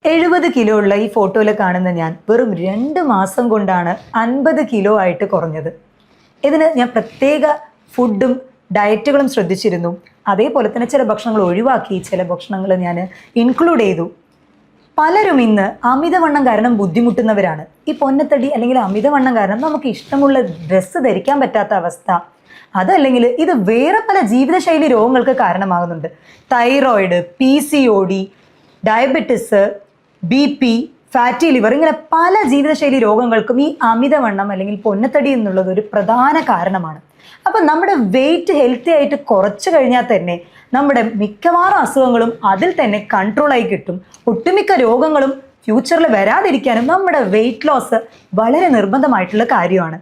70 kilo ഉള്ള ഈ ഫോട്ടോയിൽ കാണുന്ന ഞാൻ വെറും 2 മാസം കൊണ്ടാണ് 50 കിലോ ആയിട്ട് കുറഞ്ഞത്. ഇതിന് ഞാൻ പ്രത്യേക ഫുഡും ഡയറ്റുകളും ശ്രദ്ധിച്ചിരുന്നു. അതേപോലെ തന്നെ ചില ഭക്ഷണങ്ങൾ ഒഴിവാക്കി, ചില ഭക്ഷണങ്ങൾ ഞാൻ ഇൻക്ലൂഡ് ചെയ്തു. പലരും ഇന്ന് അമിതവണ്ണം കാരണം ബുദ്ധിമുട്ടുന്നവരാണ്. ഈ പൊന്നത്തടി അല്ലെങ്കിൽ അമിതവണ്ണം കാരണം നമുക്ക് ഇഷ്ടമുള്ള ഡ്രസ്സ് ധരിക്കാൻ പറ്റാത്ത അവസ്ഥ, അതല്ലെങ്കിൽ ഇത് വേറെ പല ജീവിതശൈലി രോഗങ്ങൾക്ക് കാരണമാകുന്നുണ്ട്. Thyroid, PCOD, diabetes, BP, fatty liver, ഇങ്ങനെ പല ജീവിതശൈലി രോഗങ്ങൾക്കും ഈ അമിതവണ്ണം അല്ലെങ്കിൽ പൊന്നത്തടി എന്നുള്ളത് ഒരു പ്രധാന കാരണമാണ്. അപ്പം നമ്മുടെ വെയിറ്റ് ഹെൽത്തി ആയിട്ട് കുറച്ച് കഴിഞ്ഞാൽ തന്നെ നമ്മുടെ മിക്കവാറും അസുഖങ്ങളും അതിൽ തന്നെ കൺട്രോളായി കിട്ടും. ഒട്ടുമിക്ക രോഗങ്ങളും ഫ്യൂച്ചറിൽ വരാതിരിക്കാനും നമ്മുടെ വെയിറ്റ് ലോസ് വളരെ നിർബന്ധമായിട്ടുള്ള കാര്യമാണ്.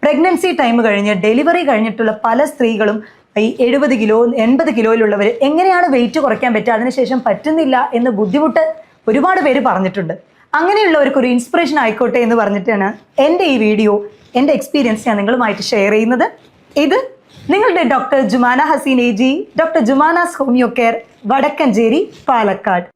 പ്രഗ്നൻസി ടൈം കഴിഞ്ഞ് ഡെലിവറി കഴിഞ്ഞിട്ടുള്ള പല സ്ത്രീകളും ഈ 70 കിലോ 80 കിലോയിലുള്ളവർ എങ്ങനെയാണ് വെയിറ്റ് കുറയ്ക്കാൻ പറ്റുക, അതിനുശേഷം പറ്റുന്നില്ല എന്ന് ബുദ്ധിമുട്ട് ഒരുപാട് പേര് പറഞ്ഞിട്ടുണ്ട്. അങ്ങനെയുള്ളവർക്ക് ഒരു ഇൻസ്പിറേഷൻ ആയിക്കോട്ടെ എന്ന് പറഞ്ഞിട്ടാണ് എൻ്റെ ഈ വീഡിയോ, എൻ്റെ എക്സ്പീരിയൻസ് ഞാൻ നിങ്ങളുമായിട്ട് ഷെയർ ചെയ്യുന്നത്. ഇത് നിങ്ങളുടെ doctor Jumana Haseen AG, doctor Jumana's homeo care, Vadakkencherry, Palakkad.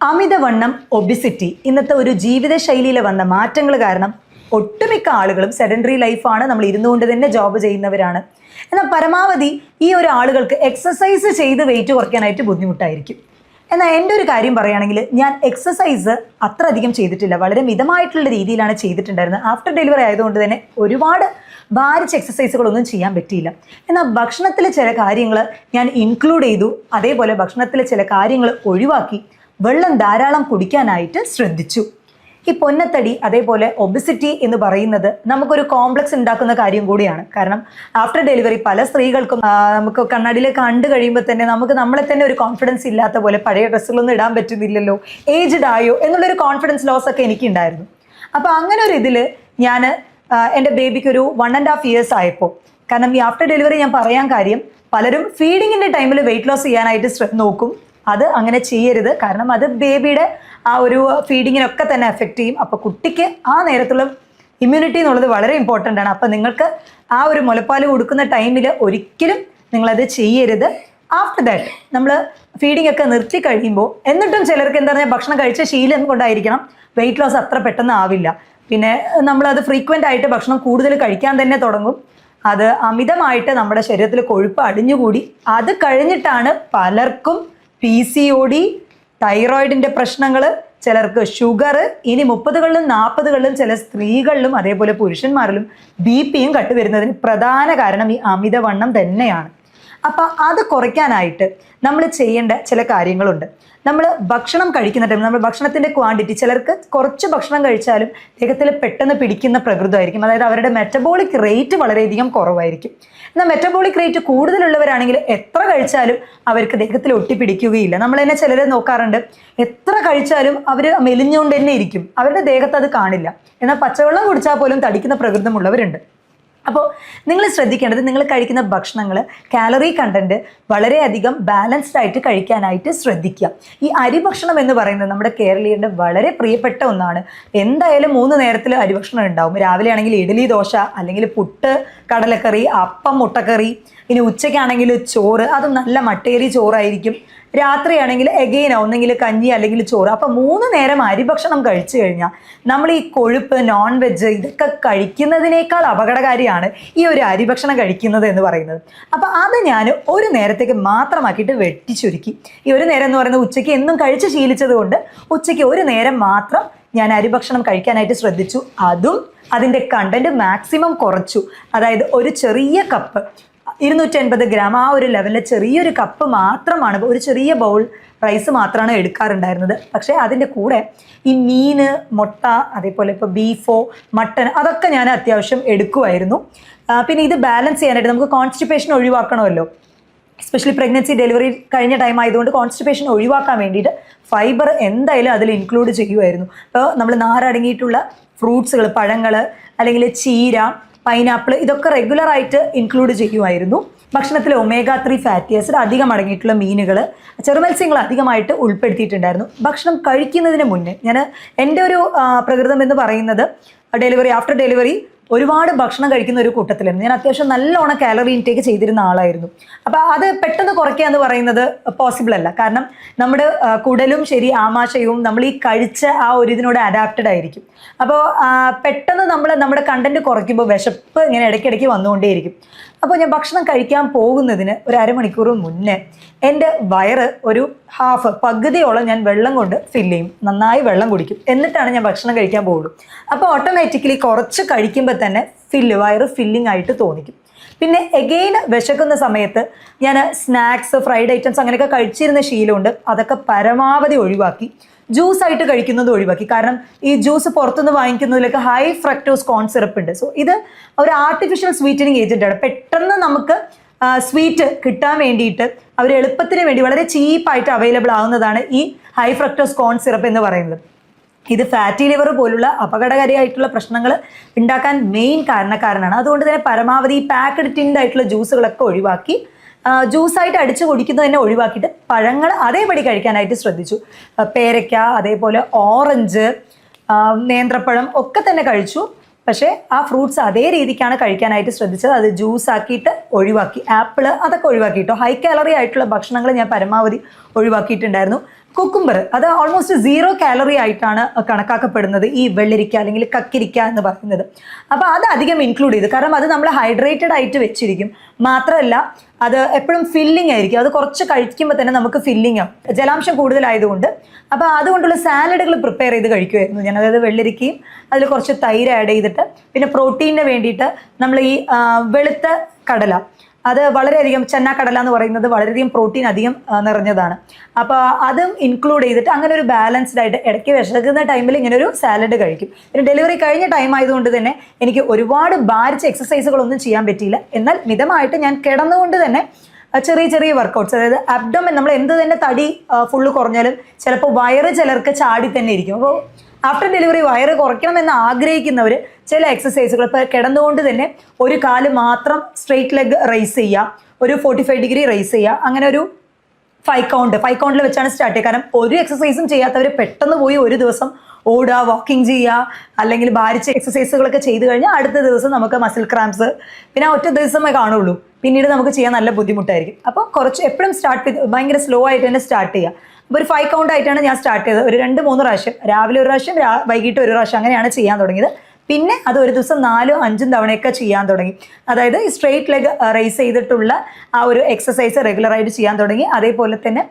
അമിതവണ്ണം, ഒബിസിറ്റി ഇന്നത്തെ ഒരു ജീവിതശൈലിയിൽ വന്ന മാറ്റങ്ങൾ കാരണം ഒട്ടുമിക്ക ആളുകളും സെഡൻഡറി ലൈഫാണ്, നമ്മൾ ഇരുന്നുകൊണ്ട് തന്നെ ജോബ് ചെയ്യുന്നവരാണ്. എന്നാൽ പരമാവധി ഈ ഒരു ആളുകൾക്ക് എക്സസൈസ് ചെയ്ത് വെയിറ്റ് കുറയ്ക്കാനായിട്ട് ബുദ്ധിമുട്ടായിരിക്കും. എന്നാൽ എൻ്റെ ഒരു കാര്യം പറയുകയാണെങ്കിൽ ഞാൻ എക്സസൈസ് അത്ര അധികം ചെയ്തിട്ടില്ല, വളരെ മിതമായിട്ടുള്ള രീതിയിലാണ് ചെയ്തിട്ടുണ്ടായിരുന്നത്. ആഫ്റ്റർ ഡെലിവറി ആയതുകൊണ്ട് തന്നെ ഒരുപാട് ഭാരിച്ച എക്സസൈസുകളൊന്നും ചെയ്യാൻ പറ്റിയില്ല. എന്നാൽ ഭക്ഷണത്തിൽ ചില കാര്യങ്ങൾ ഞാൻ ഇൻക്ലൂഡ് ചെയ്തു, അതേപോലെ ഭക്ഷണത്തിൽ ചില കാര്യങ്ങൾ ഒഴിവാക്കി വെള്ളം ധാരാളം കുടിക്കാനായിട്ട് ശ്രദ്ധിച്ചു. ഈ പൊന്നത്തടി അതേപോലെ ഒബിസിറ്റി എന്ന് പറയുന്നത് നമുക്കൊരു കോംപ്ലക്സ് ഉണ്ടാക്കുന്ന കാര്യം കൂടിയാണ്. കാരണം ആഫ്റ്റർ ഡെലിവറി പല സ്ത്രീകൾക്കും നമുക്ക് കണ്ണാടിയിൽ കണ്ടു കഴിയുമ്പോൾ തന്നെ നമുക്ക് നമ്മളെ തന്നെ ഒരു കോൺഫിഡൻസ് ഇല്ലാത്ത പോലെ, പഴയ ഡ്രസ്സുകളൊന്നും ഇടാൻ പറ്റുന്നില്ലല്ലോ, ഏജ്ഡ് ആയോ എന്നുള്ളൊരു കോൺഫിഡൻസ് ലോസ് ഒക്കെ എനിക്കുണ്ടായിരുന്നു. അപ്പോൾ അങ്ങനെ ഒരു ഇതിൽ ഞാൻ എൻ്റെ ബേബിക്ക് ഒരു 1.5 years ആയപ്പോൾ, കാരണം ഈ ആഫ്റ്റർ ഡെലിവറി ഞാൻ പറയാൻ കാര്യം, പലരും ഫീഡിങ്ങിൻ്റെ ടൈമിൽ വെയിറ്റ് ലോസ് ചെയ്യാനായിട്ട് നോക്കും. അത് അങ്ങനെ ചെയ്യരുത്, കാരണം അത് ബേബിയുടെ ആ ഒരു ഫീഡിങ്ങിനൊക്കെ തന്നെ എഫക്റ്റ് ചെയ്യും. അപ്പോൾ കുട്ടിക്ക് ആ നേരത്തുള്ള ഇമ്മ്യൂണിറ്റി എന്നുള്ളത് വളരെ ഇമ്പോർട്ടൻ്റ് ആണ്. അപ്പോൾ നിങ്ങൾക്ക് ആ ഒരു മുലപ്പാൽ കൊടുക്കുന്ന ടൈമിൽ ഒരിക്കലും നിങ്ങളത് ചെയ്യരുത്. ആഫ്റ്റർ ദാറ്റ് നമ്മൾ ഫീഡിംഗ് ഒക്കെ നിർത്തി കഴിയുമ്പോൾ, എന്നിട്ടും ചിലർക്ക് എന്താ പറയുക, ഭക്ഷണം കഴിച്ച ശീലം കൊണ്ടായിരിക്കണം വെയിറ്റ് ലോസ് അത്ര പെട്ടെന്ന് ആവില്ല. പിന്നെ നമ്മളത് ഫ്രീക്വൻ്റ് ആയിട്ട് ഭക്ഷണം കൂടുതൽ കഴിക്കാൻ തന്നെ തുടങ്ങും. അത് അമിതമായിട്ട് നമ്മുടെ ശരീരത്തിൽ കൊഴുപ്പ് അടിഞ്ഞുകൂടി അത് കഴിഞ്ഞിട്ടാണ് പലർക്കും PCOD, തൈറോയിഡിൻ്റെ പ്രശ്നങ്ങൾ, ചിലർക്ക് ഷുഗർ, ഇനി 30കളിലും 40കളിലും ചില സ്ത്രീകളിലും അതേപോലെ പുരുഷന്മാരിലും BPയും കണ്ടുവരുന്നതിന് പ്രധാന കാരണം ഈ അമിതവണ്ണം തന്നെയാണ്. അപ്പോൾ അത് കുറയ്ക്കാനായിട്ട് നമ്മൾ ചെയ്യേണ്ട ചില കാര്യങ്ങളുണ്ട്. നമ്മൾ ഭക്ഷണം കഴിക്കുന്ന ടൈം നമ്മൾ ഭക്ഷണത്തിൻ്റെ ക്വാണ്ടിറ്റി, ചിലർക്ക് കുറച്ച് ഭക്ഷണം കഴിച്ചാലും ദേഹത്തിൽ പെട്ടെന്ന് പിടിക്കുന്ന പ്രകൃതമായിരിക്കും. അതായത് അവരുടെ മെറ്റബോളിക് റേറ്റ് വളരെയധികം കുറവായിരിക്കും. എന്നാൽ മെറ്റബോളിക് റേറ്റ് കൂടുതലുള്ളവരാണെങ്കിൽ എത്ര കഴിച്ചാലും അവർക്ക് ദേഹത്തിൽ ഒട്ടിപ്പിടിക്കുകയില്ല. നമ്മൾ തന്നെ ചിലരെ നോക്കാറുണ്ട്, എത്ര കഴിച്ചാലും അവർ മെലിഞ്ഞുകൊണ്ട് തന്നെ ഇരിക്കും, അവരുടെ ദേഹത്ത് അത് കാണില്ല. എന്നാൽ പച്ചവെള്ളം കുടിച്ചാൽ പോലും തടിക്കുന്ന പ്രകൃതമുള്ളവരുണ്ട്. അപ്പോൾ നിങ്ങൾ ശ്രദ്ധിക്കേണ്ടത്, നിങ്ങൾ കഴിക്കുന്ന ഭക്ഷണങ്ങൾ കാലറി കണ്ടന്റ് വളരെയധികം ബാലൻസ്ഡ് ആയിട്ട് കഴിക്കാനായിട്ട് ശ്രദ്ധിക്കുക. ഈ അരി ഭക്ഷണം എന്ന് പറയുന്നത് നമ്മുടെ കേരളീയരുടെ വളരെ പ്രിയപ്പെട്ട ഒന്നാണ്. എന്തായാലും 3 നേരത്തിൽ അരിഭക്ഷണം ഉണ്ടാവും. രാവിലെ ആണെങ്കിൽ ഇഡ്ഡലി, ദോശ, അല്ലെങ്കിൽ പുട്ട്, കടലക്കറി, അപ്പം, മുട്ടക്കറി. ഇനി ഉച്ചയ്ക്കാണെങ്കിൽ ചോറ്, അതും നല്ല മട്ടേരി ചോറായിരിക്കും. രാത്രിയാണെങ്കിൽ എഗെയിൻ ഒന്നെങ്കിൽ കഞ്ഞി അല്ലെങ്കിൽ ചോറ്. അപ്പം 3 നേരം അരിഭക്ഷണം കഴിച്ചു കഴിഞ്ഞാൽ നമ്മൾ ഈ കൊഴുപ്പ്, നോൺ വെജ് ഇതൊക്കെ കഴിക്കുന്നതിനേക്കാൾ അപകടകാരിയാണ് ഈ ഒരു അരിഭക്ഷണം കഴിക്കുന്നത് എന്ന് പറയുന്നത്. അപ്പം അത് ഞാൻ ഒരു നേരത്തേക്ക് മാത്രമാക്കിയിട്ട് വെട്ടിച്ചുരുക്കി. ഈ ഒരു നേരം എന്ന് പറയുന്നത് ഉച്ചയ്ക്ക് എന്നും കഴിച്ച് ശീലിച്ചത് കൊണ്ട് ഉച്ചയ്ക്ക് ഒരു നേരം മാത്രം ഞാൻ അരിഭക്ഷണം കഴിക്കാനായിട്ട് ശ്രദ്ധിച്ചു. അതും അതിൻ്റെ കണ്ടന്റ് മാക്സിമം കുറച്ചു. അതായത് ഒരു ചെറിയ കപ്പ് 250 ഗ്രാം ആ ഒരു ലെവലിൽ ചെറിയൊരു കപ്പ് മാത്രമാണ്, ഒരു ചെറിയ ബൗൾ റൈസ് മാത്രമാണ് എടുക്കാറുണ്ടായിരുന്നത്. പക്ഷേ അതിൻ്റെ കൂടെ ഈ മീൻ, മുട്ട, അതേപോലെ ഇപ്പോൾ ബീഫോ മട്ടൻ അതൊക്കെ ഞാൻ അത്യാവശ്യം എടുക്കുമായിരുന്നു. പിന്നെ ഇത് ബാലൻസ് ചെയ്യാനായിട്ട് നമുക്ക് കോൺസ്റ്റിപ്പേഷൻ ഒഴിവാക്കണമല്ലോ. എസ്പെഷ്യലി പ്രഗ്നൻസി ഡെലിവറി കഴിഞ്ഞ ടൈം ആയതുകൊണ്ട് കോൺസ്റ്റിപ്പേഷൻ ഒഴിവാക്കാൻ വേണ്ടിയിട്ട് ഫൈബർ എന്തായാലും അതിൽ ഇൻക്ലൂഡ് ചെയ്യുമായിരുന്നു. അപ്പോൾ നമ്മൾ നാരടങ്ങിയിട്ടുള്ള ഫ്രൂട്ട്സുകൾ, പഴങ്ങൾ, അല്ലെങ്കിൽ ചീര, പൈനാപ്പിൾ, ഇതൊക്കെ റെഗുലറായിട്ട് ഇൻക്ലൂഡ് ചെയ്യുമായിരുന്നു. ഭക്ഷണത്തിൽ omega-3 ഫാറ്റി ആസിഡ് അധികം അടങ്ങിയിട്ടുള്ള മീനുകൾ, ചെറുമത്സ്യങ്ങൾ അധികമായിട്ട് ഉൾപ്പെടുത്തിയിട്ടുണ്ടായിരുന്നു. ഭക്ഷണം കഴിക്കുന്നതിന് മുന്നേ എൻ്റെ ഒരു പ്രകൃതം എന്ന് പറയുന്നത്, ആഫ്റ്റർ ഡെലിവറി ഒരുപാട് ഭക്ഷണം കഴിക്കുന്ന ഒരു കൂട്ടത്തിലായിരുന്നു. ഞാൻ അത്യാവശ്യം നല്ലോണം കാലറി ഇൻടേക്ക് ചെയ്തിരുന്ന ആളായിരുന്നു. അപ്പോൾ അത് പെട്ടെന്ന് കുറയ്ക്കുക എന്ന് പറയുന്നത് പോസിബിൾ അല്ല. കാരണം നമ്മുടെ കുടലും ശരി ആമാശയവും നമ്മൾ ഈ കഴിച്ച ആ ഒരു ഇതിനോട് അഡാപ്റ്റഡ് ആയിരിക്കും. അപ്പോൾ പെട്ടെന്ന് നമ്മുടെ കണ്ടന്റ് കുറയ്ക്കുമ്പോൾ വിശപ്പ് ഇങ്ങനെ ഇടയ്ക്കിടയ്ക്ക് വന്നുകൊണ്ടേയിരിക്കും. അപ്പോൾ ഞാൻ ഭക്ഷണം കഴിക്കാൻ പോകുന്നതിന് ഒരു അരമണിക്കൂർ മുന്നേ എൻ്റെ വയറ് ഒരു പകുതിയോളം ഞാൻ വെള്ളം കൊണ്ട് ഫില്ല് ചെയ്യും. നന്നായി വെള്ളം കുടിക്കും. എന്നിട്ടാണ് ഞാൻ ഭക്ഷണം കഴിക്കാൻ പോകുള്ളൂ. അപ്പോൾ ഓട്ടോമാറ്റിക്കലി കുറച്ച് കഴിക്കുമ്പോൾ തന്നെ വയറ് ഫില്ലിംഗ് ആയിട്ട് തോന്നിക്കും. പിന്നെ എഗെയിൻ വിശക്കുന്ന സമയത്ത് ഞാൻ സ്നാക്സ്, ഫ്രൈഡ് ഐറ്റംസ് അങ്ങനെയൊക്കെ കഴിച്ചിരുന്ന ശീലമുണ്ട്. അതൊക്കെ പരമാവധി ഒഴിവാക്കി ജ്യൂസ് ആയിട്ട് കഴിക്കുന്നത് ഒഴിവാക്കി. കാരണം ഈ ജ്യൂസ് പുറത്തുനിന്ന് വാങ്ങിക്കുന്നതിലൊക്കെ ഹൈ ഫ്രക്ടോസ് കോൺ സിറപ്പ് ഉണ്ട്. സോ ഇത് ഒരു ആർട്ടിഫിഷ്യൽ സ്വീറ്റനിങ് ഏജന്റ് ആണ്. പെട്ടെന്ന് നമുക്ക് സ്വീറ്റ് കിട്ടാൻ വേണ്ടിയിട്ട് അവർ എളുപ്പത്തിന് വേണ്ടി വളരെ ചീപ്പായിട്ട് അവൈലബിൾ ആവുന്നതാണ് ഈ ഹൈ ഫ്രക്ടോസ് കോൺ സിറപ്പ് എന്ന് പറയുന്നത്. ഇത് ഫാറ്റി ലിവർ പോലുള്ള അപകടകാരിയായിട്ടുള്ള പ്രശ്നങ്ങൾ ഉണ്ടാക്കാൻ മെയിൻ കാരണക്കാരനാണ്. അതുകൊണ്ട് തന്നെ പരമാവധി ഈ പാക്കഡ് ടിൻഡ് ആയിട്ടുള്ള ജ്യൂസുകളൊക്കെ ഒഴിവാക്കി ജ്യൂസായിട്ട് അടിച്ചു കുടിക്കുന്നത് തന്നെ ഒഴിവാക്കിയിട്ട് പഴങ്ങൾ അതേപടി കഴിക്കാനായിട്ട് ശ്രദ്ധിച്ചു. പേരയ്ക്ക, അതേപോലെ ഓറഞ്ച്, നേന്ത്രപ്പഴം ഒക്കെ തന്നെ കഴിച്ചു. പക്ഷേ ആ ഫ്രൂട്ട്സ് അതേ രീതിക്കാണ് കഴിക്കാനായിട്ട് ശ്രദ്ധിച്ചത്. അത് ജ്യൂസ് ആക്കിയിട്ട് ഒഴിവാക്കി. ആപ്പിള് അതൊക്കെ ഒഴിവാക്കിയിട്ടോ. ഹൈ കാലറി ആയിട്ടുള്ള ഭക്ഷണങ്ങൾ ഞാൻ പരമാവധി ഒഴിവാക്കിയിട്ടുണ്ടായിരുന്നു. കുക്കുംബർ അത് ഓൾമോസ്റ്റ് 0 കാലറി ആയിട്ടാണ് കണക്കാക്കപ്പെടുന്നത് ഈ വെള്ളരിക്ക അല്ലെങ്കിൽ കക്കിരിക്ക എന്ന് പറയുന്നത്. അപ്പോൾ അത് അധികം ഇൻക്ലൂഡ് ചെയ്തു. കാരണം അത് നമ്മൾ ഹൈഡ്രേറ്റഡ് ആയിട്ട് വെച്ചിരിക്കും. മാത്രമല്ല അത് എപ്പോഴും ഫില്ലിംഗ് ആയിരിക്കും. അത് കുറച്ച് കഴിക്കുമ്പോൾ തന്നെ നമുക്ക് ഫില്ലിംഗ് ആവും, ജലാംശം കൂടുതലായതുകൊണ്ട്. അപ്പോൾ അതുകൊണ്ടുള്ള സാലഡുകൾ പ്രിപ്പയർ ചെയ്ത് കഴിക്കുമായിരുന്നു ഞാൻ. അതായത് വെള്ളരിക്കയും അതിൽ കുറച്ച് തൈര് ആഡ് ചെയ്തിട്ട്, പിന്നെ പ്രോട്ടീനിന് വേണ്ടിയിട്ട് നമ്മൾ ഈ വെളുത്ത കടല, അത് വളരെയധികം ചെന്നാക്കടല എന്ന് പറയുന്നത് വളരെയധികം പ്രോട്ടീൻ അധികം നിറഞ്ഞതാണ്. അപ്പോൾ അതും ഇൻക്ലൂഡ് ചെയ്തിട്ട് അങ്ങനെ ഒരു ബാലൻസ്ഡ് ആയിട്ട് ഇടയ്ക്ക് വിശക്കുന്ന ടൈമിൽ ഇങ്ങനെ ഒരു സാലഡ് കഴിക്കും. പിന്നെ ഡെലിവറി കഴിഞ്ഞ ടൈം ആയതുകൊണ്ട് തന്നെ എനിക്ക് ഒരുപാട് ഭാരിച്ച എക്സസൈസുകളൊന്നും ചെയ്യാൻ പറ്റിയില്ല. എന്നാൽ മിതമായിട്ട് ഞാൻ കിടന്നുകൊണ്ട് തന്നെ ചെറിയ ചെറിയ വർക്കൗട്ട്സ്, അതായത് അബ്ഡോമൻ, നമ്മൾ എന്ത് തന്നെ തടി ഫുള്ള് കുറഞ്ഞാലും ചിലപ്പോൾ വയറ് ചിലർക്ക് ചാടി തന്നെ ഇരിക്കും. അപ്പോൾ ആഫ്റ്റർ ഡെലിവറി വയറ് കുറയ്ക്കണമെന്ന് ആഗ്രഹിക്കുന്നവർ ചില എക്സസൈസുകൾ, ഇപ്പോൾ കിടന്നുകൊണ്ട് തന്നെ ഒരു കാല് മാത്രം സ്ട്രെയിറ്റ് ലെഗ് റൈസ് ചെയ്യുക, ഒരു 45 ഡിഗ്രി റൈസ് ചെയ്യുക, അങ്ങനെ ഒരു 5 കൗണ്ടിൽ വെച്ചാണ് സ്റ്റാർട്ട് ചെയ്യുക. കാരണം ഒരു എക്സസൈസും ചെയ്യാത്തവർ പെട്ടെന്ന് പോയി ഒരു ദിവസം ഓടുക, വാക്കിംഗ് ചെയ്യുക, അല്ലെങ്കിൽ ഭാരിച്ച എക്സസൈസുകളൊക്കെ ചെയ്ത് കഴിഞ്ഞാൽ അടുത്ത ദിവസം നമുക്ക് മസിൽ ക്രാംസ്, പിന്നെ ഒറ്റ ദിവസമേ കാണുള്ളൂ. പിന്നീട് നമുക്ക് ചെയ്യാൻ നല്ല ബുദ്ധിമുട്ടായിരിക്കും. അപ്പോൾ കുറച്ച് എപ്പോഴും സ്റ്റാർട്ട് ചെയ്ത് ഭയങ്കര സ്ലോ ആയിട്ട് തന്നെ സ്റ്റാർട്ട് ചെയ്യുക. അപ്പോൾ ഒരു 5 കൗണ്ട് ആയിട്ടാണ് ഞാൻ സ്റ്റാർട്ട് ചെയ്തത്. ഒരു 2-3 പ്രാവശ്യം, രാവിലെ ഒരു പ്രാവശ്യം, വൈകിട്ട് ഒരു പ്രാവശ്യം, അങ്ങനെയാണ് ചെയ്യാൻ തുടങ്ങിയത്. പിന്നെ അത് ഒരു ദിവസം 4-5 തവണയൊക്കെ ചെയ്യാൻ തുടങ്ങി. അതായത് ഈ സ്ട്രെയിറ്റ് ലെഗ് റൈസ് ചെയ്തിട്ടുള്ള ആ ഒരു എക്സസൈസ് റെഗുലറായിട്ട് ചെയ്യാൻ തുടങ്ങി. അതേപോലെ തന്നെ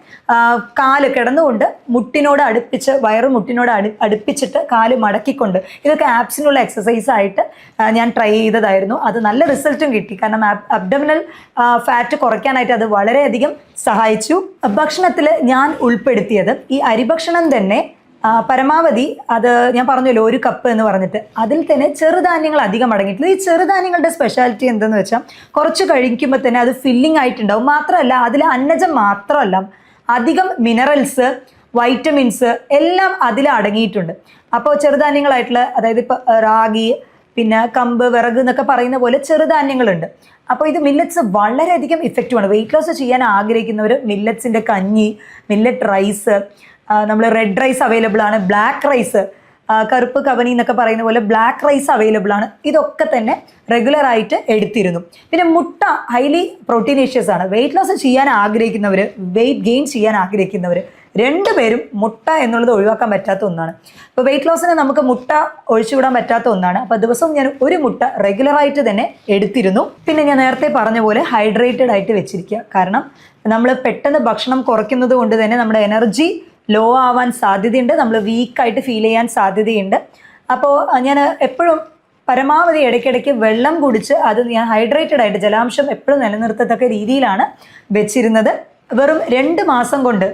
കാല് കിടന്നുകൊണ്ട് മുട്ടിനോട് അടുപ്പിച്ച്, വയറ് മുട്ടിനോട് അടുപ്പിച്ചിട്ട് കാല് മടക്കിക്കൊണ്ട്, ഇതൊക്കെ ആപ്സിനുള്ള എക്സസൈസ് ആയിട്ട് ഞാൻ ട്രൈ ചെയ്തതായിരുന്നു. അത് നല്ല റിസൾട്ടും കിട്ടി. കാരണം അബ്ഡമിനൽ ഫാറ്റ് കുറയ്ക്കാനായിട്ട് അത് വളരെയധികം സഹായിച്ചു. ഭക്ഷണത്തിൽ ഞാൻ ഉൾപ്പെടുത്തിയത് ഈ അരിഭക്ഷണം തന്നെ പരമാവധി, അത് ഞാൻ പറഞ്ഞല്ലോ 1 കപ്പ് എന്ന് പറഞ്ഞിട്ട്, അതിൽ തന്നെ ചെറുധാന്യങ്ങൾ അധികം അടങ്ങിയിട്ടില്ല. ഈ ചെറുധാന്യങ്ങളുടെ സ്പെഷ്യാലിറ്റി എന്തെന്ന് വെച്ചാൽ കുറച്ച് കഴിക്കുമ്പോൾ തന്നെ അത് ഫില്ലിംഗ് ആയിട്ടുണ്ടാവും. മാത്രമല്ല അതിൽ അന്നജം മാത്രമല്ല, അധികം മിനറൽസ്, വൈറ്റമിൻസ് എല്ലാം അതിൽ അടങ്ങിയിട്ടുണ്ട്. അപ്പോൾ ചെറുധാന്യങ്ങളായിട്ടുള്ള, അതായത് ഇപ്പോൾ റാഗി, പിന്നെ കമ്പ്, വിറക് എന്നൊക്കെ പറയുന്ന പോലെ ചെറുധാന്യങ്ങളുണ്ട്. അപ്പോൾ ഇത് മില്ലറ്റ്സ് വളരെയധികം ഇഫക്റ്റീവാണ്. വെയിറ്റ് ലോസ് ചെയ്യാൻ ആഗ്രഹിക്കുന്നവർ മില്ലറ്റ്സിൻ്റെ കഞ്ഞി, മില്ലറ്റ് റൈസ്, നമ്മൾ റെഡ് റൈസ് അവൈലബിൾ ആണ്, ബ്ലാക്ക് റൈസ്, കറുപ്പ് കവനി എന്നൊക്കെ പറയുന്ന പോലെ ബ്ലാക്ക് റൈസ് അവൈലബിൾ ആണ്. ഇതൊക്കെ തന്നെ റെഗുലറായിട്ട് എടുത്തിരുന്നു. പിന്നെ മുട്ട ഹൈലി പ്രോട്ടീനേഷ്യസ് ആണ്. വെയിറ്റ് ലോസ് ചെയ്യാൻ ആഗ്രഹിക്കുന്നവർ, വെയിറ്റ് ഗെയിൻ ചെയ്യാൻ ആഗ്രഹിക്കുന്നവർ രണ്ടുപേരും മുട്ട എന്നുള്ളത് ഒഴിവാക്കാൻ പറ്റാത്ത ഒന്നാണ്. അപ്പോൾ വെയിറ്റ് ലോസിന് നമുക്ക് മുട്ട ഒഴിച്ചുവിടാൻ പറ്റാത്ത ഒന്നാണ്. അപ്പോൾ ദിവസവും ഞാൻ ഒരു മുട്ട റെഗുലറായിട്ട് തന്നെ എടുത്തിരുന്നു. പിന്നെ ഞാൻ നേരത്തെ പറഞ്ഞ പോലെ ഹൈഡ്രേറ്റഡ് ആയിട്ട് വെച്ചിരിക്കുക. കാരണം നമ്മൾ പെട്ടെന്ന് ഭക്ഷണം കുറയ്ക്കുന്നത് കൊണ്ട് തന്നെ നമ്മുടെ എനർജി ലോ ആവാൻ സാധ്യതയുണ്ട്, നമ്മൾ വീക്കായിട്ട് ഫീൽ ചെയ്യാൻ സാധ്യതയുണ്ട്. അപ്പോൾ ഞാൻ എപ്പോഴും പരമാവധി ഇടയ്ക്കിടയ്ക്ക് വെള്ളം കുടിച്ച് അത് ഞാൻ ഹൈഡ്രേറ്റഡ് ആയിട്ട് ജലാംശം എപ്പോഴും നിലനിർത്തത്തക്ക രീതിയിലാണ് വെച്ചിരുന്നത്. വെറും 2 മാസം കൊണ്ട്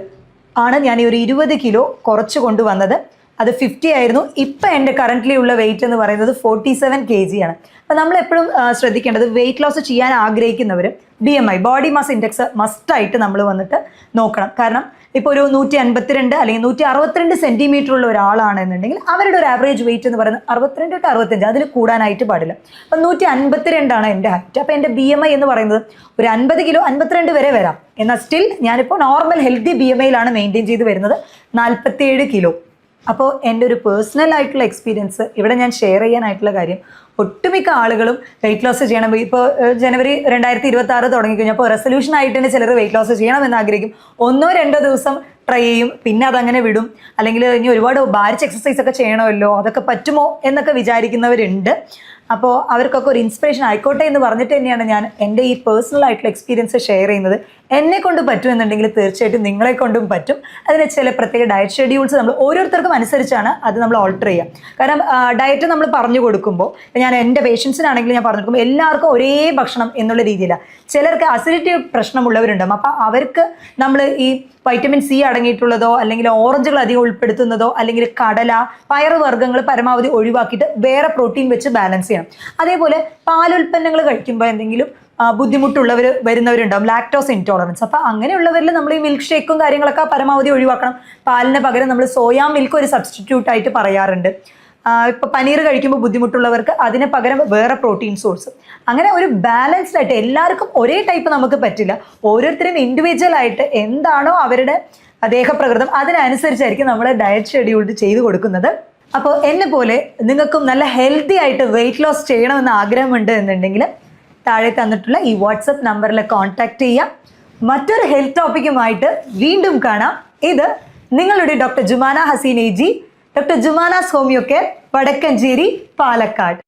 ആണ് ഞാൻ ഈ ഒരു 20 കിലോ കുറച്ച് കൊണ്ടുവന്നത്. അത് 50 ആയിരുന്നു. ഇപ്പം എൻ്റെ കറൻ്റ്ലി ഉള്ള വെയിറ്റ് എന്ന് പറയുന്നത് 47 kg ആണ്. അപ്പോൾ നമ്മളെപ്പോഴും ശ്രദ്ധിക്കേണ്ടത്, വെയിറ്റ് ലോസ് ചെയ്യാൻ ആഗ്രഹിക്കുന്നവർ BMI, ബോഡി മാസ് ഇൻഡെക്സ് മസ്റ്റായിട്ട് നമ്മൾ വന്നിട്ട് നോക്കണം. കാരണം ഇപ്പോൾ ഒരു 152 അല്ലെങ്കിൽ 162 സെൻറ്റിമീറ്റർ ഉള്ള ഒരാളാണെന്നുണ്ടെങ്കിൽ അവരുടെ ഒരു ആവറേജ് വെയിറ്റ് എന്ന് പറയുന്നത് 62 to 65, അതിൽ കൂടാനായിട്ട് പാടില്ല. അപ്പം 152 ആണ് എൻ്റെ ഹൈറ്റ്. അപ്പോൾ എൻ്റെ BMI എന്ന് പറയുന്നത് ഒരു 50 കിലോ 52 വരെ വരാം. എന്നാൽ സ്റ്റിൽ ഞാനിപ്പോൾ നോർമൽ ഹെൽത്തി BMIയിലാണ് മെയിൻറ്റെയിൻ ചെയ്ത് വരുന്നത്. 47 കിലോ. അപ്പോൾ എൻ്റെ ഒരു പേഴ്സണൽ ആയിട്ടുള്ള എക്സ്പീരിയൻസ് ഇവിടെ ഞാൻ ഷെയർ ചെയ്യാനായിട്ടുള്ള കാര്യം, ഒട്ടുമിക്ക ആളുകളും വെയിറ്റ് ലോസ് ചെയ്യണം. ഇപ്പോൾ ജനുവരി 2026 തുടങ്ങിക്കഴിഞ്ഞപ്പോൾ റെസൊല്യൂഷൻ ആയിട്ട് തന്നെ ചിലർ വെയിറ്റ് ലോസ് ചെയ്യണമെന്ന് ആഗ്രഹിക്കും. 1-2 ദിവസം ട്രൈ ചെയ്യും, പിന്നെ അതങ്ങനെ വിടും. അല്ലെങ്കിൽ ഇനി ഒരുപാട് ഭാരിച്ച എക്സസൈസ് ഒക്കെ ചെയ്യണമല്ലോ, അതൊക്കെ പറ്റുമോ എന്നൊക്കെ വിചാരിക്കുന്നവരുണ്ട്. അപ്പോൾ അവർക്കൊക്കെ ഒരു ഇൻസ്പിറേഷൻ ആയിക്കോട്ടെ എന്ന് പറഞ്ഞിട്ട് തന്നെയാണ് ഞാൻ എൻ്റെ ഈ പേഴ്സണൽ ആയിട്ടുള്ള എക്സ്പീരിയൻസ് ഷെയർ ചെയ്യുന്നത്. എന്നെ കൊണ്ട് പറ്റുമെന്നുണ്ടെങ്കിൽ തീർച്ചയായിട്ടും നിങ്ങളെ കൊണ്ടും പറ്റും. അതിന് ചില പ്രത്യേക ഡയറ്റ് ഷെഡ്യൂൾസ് നമ്മൾ ഓരോരുത്തർക്കും അനുസരിച്ചാണ് അത് നമ്മൾ ഓൾട്ടർ ചെയ്യുക. കാരണം ഡയറ്റ് നമ്മൾ പറഞ്ഞു കൊടുക്കുമ്പോൾ, ഞാൻ എൻ്റെ പേഷ്യൻസിനാണെങ്കിൽ ഞാൻ പറഞ്ഞു കൊടുക്കുമ്പോൾ എല്ലാവർക്കും ഒരേ ഭക്ഷണം എന്നുള്ള രീതിയിലാണ്. ചിലർക്ക് അസിഡിറ്റി പ്രശ്നമുള്ളവരുണ്ടാകും. അപ്പോൾ അവർക്ക് നമ്മൾ ഈ വൈറ്റമിൻ സി അടങ്ങിയിട്ടുള്ളതോ അല്ലെങ്കിൽ ഓറഞ്ചുകൾ അധികം ഉൾപ്പെടുത്തുന്നതോ അല്ലെങ്കിൽ കടല, പയറുവർഗ്ഗങ്ങൾ പരമാവധി ഒഴിവാക്കിയിട്ട് വേറെ പ്രോട്ടീൻ വെച്ച് ബാലൻസ് ചെയ്യണം. അതേപോലെ പാലുൽപ്പന്നങ്ങൾ കഴിക്കുമ്പോൾ എന്തെങ്കിലും വരുന്നവരുണ്ടാവും, ലാക്ടോസ് ഇൻടോളറൻസ്. അപ്പോൾ അങ്ങനെയുള്ളവരിൽ നമ്മൾ ഈ മിൽക്ക് ഷേക്കും കാര്യങ്ങളൊക്കെ പരമാവധി ഒഴിവാക്കണം. പാലിന് പകരം നമ്മൾ സോയാ മിൽക്ക് ഒരു സബ്സ്റ്റിറ്റ്യൂട്ട് ആയിട്ട് പറയാറുണ്ട്. ഇപ്പോൾ പനീർ കഴിക്കുമ്പോൾ ബുദ്ധിമുട്ടുള്ളവർക്ക് അതിന് പകരം വേറെ പ്രോട്ടീൻ സോഴ്സ്. അങ്ങനെ ഒരു ബാലൻസ്ഡ് ആയിട്ട്, എല്ലാവർക്കും ഒരേ ടൈപ്പ് നമുക്ക് പറ്റില്ല. ഓരോരുത്തരും ഇൻഡിവിജ്വൽ ആയിട്ട് എന്താണോ അവരുടെ ദേഹപ്രകൃതം അതിനനുസരിച്ചായിരിക്കും നമ്മൾ ഡയറ്റ് ഷെഡ്യൂൾഡ് ചെയ്ത് കൊടുക്കുന്നത്. അപ്പോൾ എന്നെ പോലെ നിങ്ങൾക്കും നല്ല ഹെൽത്തി ആയിട്ട് വെയിറ്റ് ലോസ് ചെയ്യണമെന്ന് ആഗ്രഹമുണ്ട് എന്നുണ്ടെങ്കിൽ താഴെ തന്നിട്ടുള്ള ഈ വാട്സപ്പ് നമ്പറിൽ കോൺടാക്ട് ചെയ്യാം. മറ്റൊരു ഹെൽത്ത് ടോപ്പിക്കുമായിട്ട് വീണ്ടും കാണാം. ഇത് നിങ്ങളുടെ doctor Jumana Haseen AG, doctor Jumana's homeo care, Vadakkencherry, Palakkad.